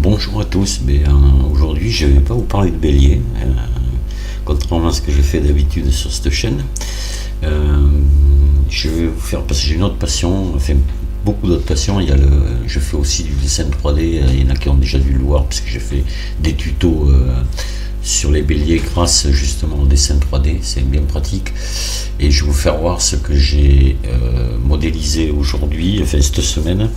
Bonjour à tous, aujourd'hui je ne vais pas vous parler de bélier, contrairement à ce que je fais d'habitude sur cette chaîne. Je vais vous faire, parce que j'ai une autre passion, enfin beaucoup d'autres passions. Je fais aussi du dessin 3D, il y en a qui ont déjà dû le voir, parce que j'ai fait des tutos sur les béliers grâce justement au dessin 3D, c'est bien pratique. Et je vais vous faire voir ce que j'ai modélisé aujourd'hui, enfin cette semaine.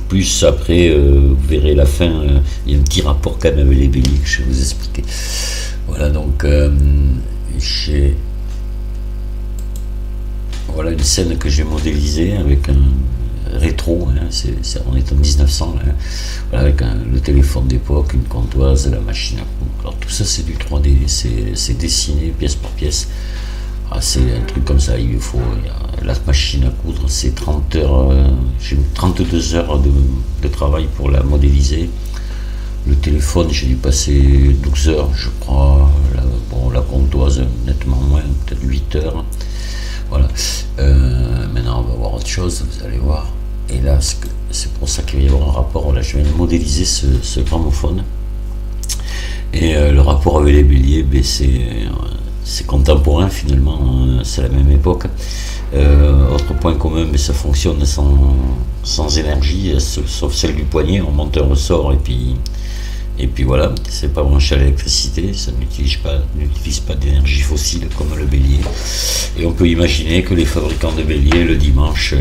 Plus après, vous verrez la fin, il y a un petit rapport quand même avec les béliers que je vais vous expliquer. Voilà, donc voilà une scène que j'ai modélisée avec un rétro, on est en 1900, voilà, avec le téléphone d'époque, une comptoise, la machine à coudre. Alors tout ça c'est du 3D, c'est dessiné pièce par pièce. C'est un truc comme ça, il faut la machine à coudre, c'est 30 heures, j'ai mis 32 heures de travail pour la modéliser. Le téléphone, j'ai dû passer 12 heures, je crois. La comptoise, nettement moins, peut-être 8 heures. Voilà. Maintenant, on va voir autre chose, vous allez voir. Et là, c'est pour ça qu'il va y avoir un rapport. Là, je viens de modéliser ce gramophone. Et le rapport avec les béliers, c'est contemporain finalement, c'est la même époque. Autre point commun, mais ça fonctionne sans énergie, sauf celle du poignet. On monte un ressort et puis voilà, c'est pas branché à l'électricité, ça n'utilise pas d'énergie fossile comme le bélier. Et on peut imaginer que les fabricants de béliers le dimanche,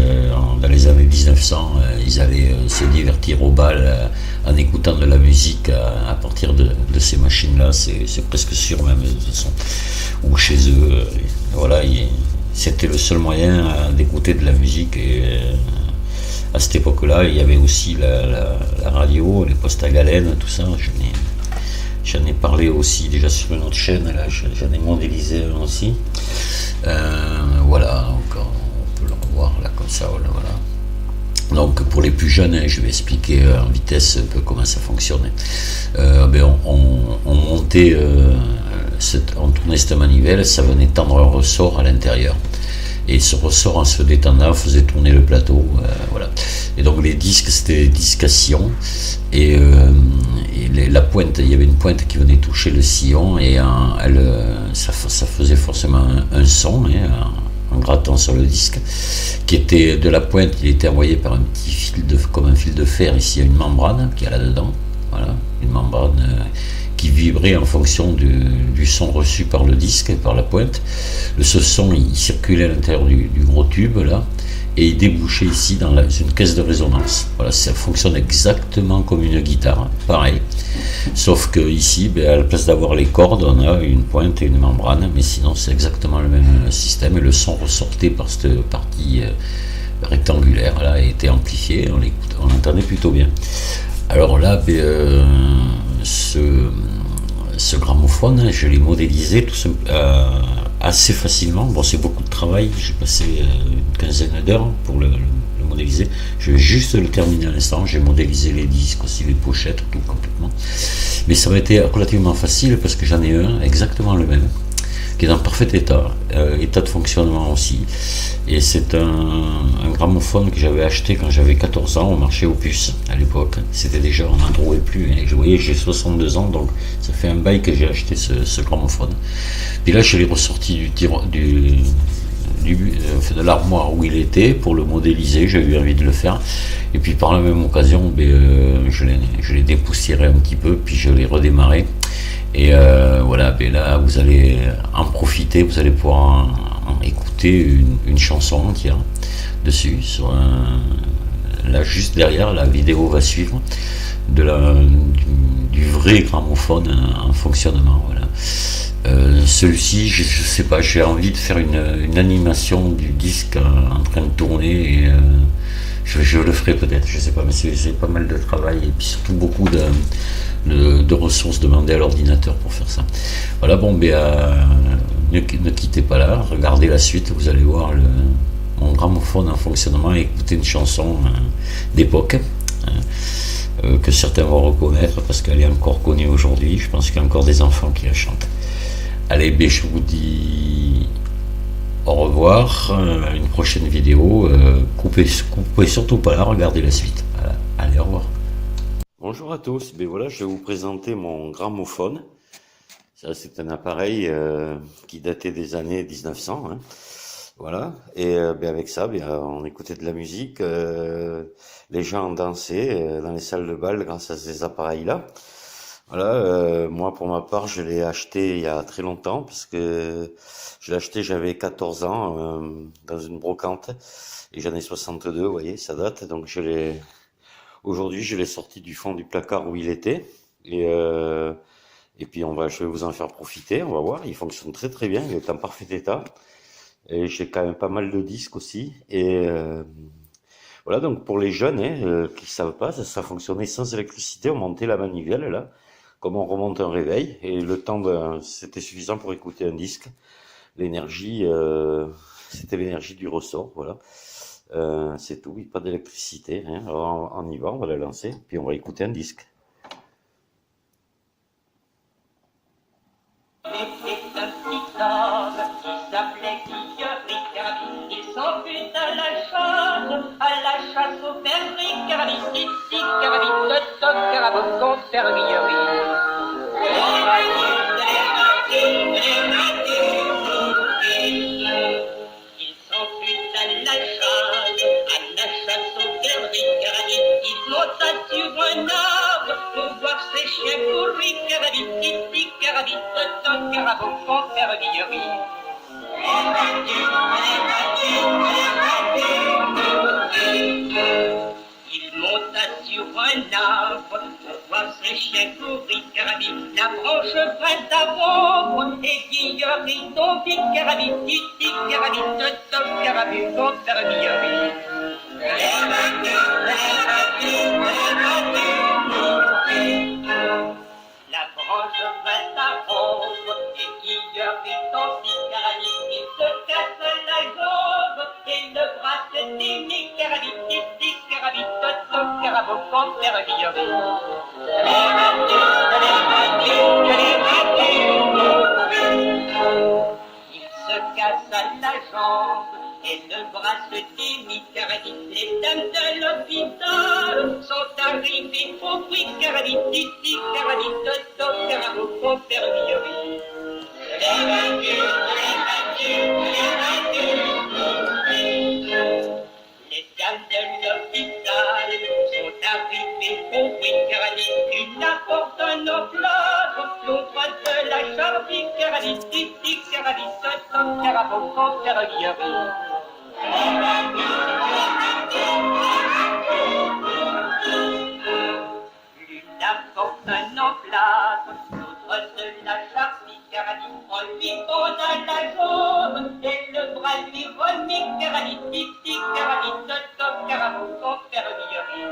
dans les années 1900, ils allaient se divertir au bal en écoutant de la musique à partir de ces machines-là, c'est presque sûr même de toute façon. Ou chez eux, voilà, c'était le seul moyen d'écouter de la musique. Et à cette époque-là, il y avait aussi la radio, les postes à galène, tout ça. J'en ai parlé aussi déjà sur une autre chaîne, là, j'en ai modélisé un aussi. Voilà, donc on peut le revoir là comme ça, voilà. Donc pour les plus jeunes, je vais expliquer en vitesse un peu comment ça fonctionne. On montait, on tournait cette manivelle, ça venait tendre un ressort à l'intérieur. Et ce ressort, en se détendant, faisait tourner le plateau. Voilà. Et donc les disques, c'était des disques à sillon. Et la pointe, il y avait une pointe qui venait toucher le sillon et ça faisait forcément un son, en grattant sur le disque, qui était de la pointe, il était envoyé par un petit fil comme un fil de fer, ici, une membrane qui est là-dedans. Voilà, une membrane qui vibrait en fonction du son reçu par le disque et par la pointe. Ce son, il circulait à l'intérieur du gros tube, là, et il débouchait ici dans une caisse de résonance. Voilà, ça fonctionne exactement comme une guitare, pareil. Sauf que ici, à la place d'avoir les cordes, on a une pointe et une membrane, mais sinon c'est exactement le même système, et le son ressortait par cette partie rectangulaire, là, et était amplifié, on l'entendait plutôt bien. Alors là, ce gramophone, je l'ai modélisé assez facilement. Bon, c'est beaucoup de travail, j'ai passé une quinzaine d'heures pour le modéliser. Je vais juste le terminer à l'instant, j'ai modélisé les disques, aussi les pochettes, tout complètement. Mais ça m'a été relativement facile parce que j'en ai un exactement le même, qui est en parfait état de fonctionnement aussi. Et c'est un gramophone que j'avais acheté quand j'avais 14 ans au marché aux puces à l'époque. C'était déjà, on n'en trouvait plus. Je voyais, j'ai 62 ans, donc ça fait un bail que j'ai acheté ce gramophone. Puis là, je l'ai ressorti de l'armoire où il était pour le modéliser, j'ai eu envie de le faire. Et puis par la même occasion, je l'ai dépoussiéré un petit peu, puis je l'ai redémarré. Et voilà, là vous allez en profiter, vous allez pouvoir écouter une chanson entière dessus. Là juste derrière, la vidéo va suivre du vrai gramophone en fonctionnement. Voilà. Celui-ci, je sais pas, j'ai envie de faire une animation du disque en train de tourner et je le ferai peut-être, je sais pas, mais c'est pas mal de travail et puis surtout beaucoup de ressources demandées à l'ordinateur pour faire ça. Voilà, ne quittez pas là, regardez la suite, vous allez voir mon gramophone en fonctionnement et écouter une chanson d'époque que certains vont reconnaître parce qu'elle est encore connue aujourd'hui. Je pense qu'il y a encore des enfants qui la chantent. Allez, je vous dis au revoir, une prochaine vidéo. Coupez surtout pas là, regardez la suite. Voilà. Allez, au revoir. Bonjour à tous, ben voilà, je vais vous présenter mon gramophone. Ça, c'est un appareil qui datait des années 1900, hein. Voilà, et ben avec ça, ben, on écoutait de la musique, les gens dansaient dans les salles de bal grâce à ces appareils-là. Voilà, moi pour ma part, je l'ai acheté il y a très longtemps parce que je l'ai acheté, j'avais 14 ans dans une brocante et j'en ai 62, vous voyez, ça date. Donc aujourd'hui, je l'ai sorti du fond du placard où il était et et puis je vais vous en faire profiter, on va voir. Il fonctionne très très bien, il est en parfait état et j'ai quand même pas mal de disques aussi et voilà, donc pour les jeunes qui savent pas, ça fonctionnait sans électricité. On montait la manivelle là, comme on remonte un réveil, et c'était suffisant pour écouter un disque. L'énergie, c'était l'énergie du ressort, voilà. C'est tout, pas d'électricité, rien. Alors on y va, on va la lancer, puis on va écouter un disque. C'était un petit homme qui s'appelait Guillaume. Il s'en fut à la chasse au père Ricard. Ici, carabine, toc, carabine, conservillerie. Il s'en fut à la chasse au père Ricard. Il monta sur un arbre pour voir ses chiens courir. Ici, carabine, toc, carabine, conservillerie. Il monta sur un arbre pour voir ses chiens courir, carabine. La branche vint à vombre et Guillaume y tombit, carabine. Ici, carabine, toc, carabine, conservillerie. La branche vint à vombre et Guillaume y tombit, carabine. Il se casse la jambe et le bras se démit, carabine. Ici, carabine, toc, carabine, conservillerie. Il se cassa la jambe et le bras se démit, carabine. Les dames de l'hôpital sont arrivées au bruit, carabine. Ici, carabine, toc, carabine, conservillerie. Les dames de l'hôpital sont arrivées au bruit, carabine. Une apporte un enflamme, l'autre de la charbie, carabine. Ici, carabine, toc, carabine, conservillerie. L'une apporte un enflamme, l'autre de la charbie, carabine. On lui condamne la jambe et le bras lui remit, carabine. Ici, carabine, toc, carabine, conservillerie.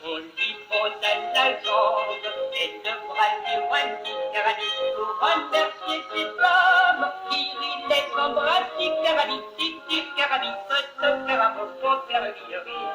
On lui condamne la jambe et le bras lui remit, carabine. Pour remercier ses femmes, il les embrasse, carabine. Ici, carabine, toc, carabine, conservillerie.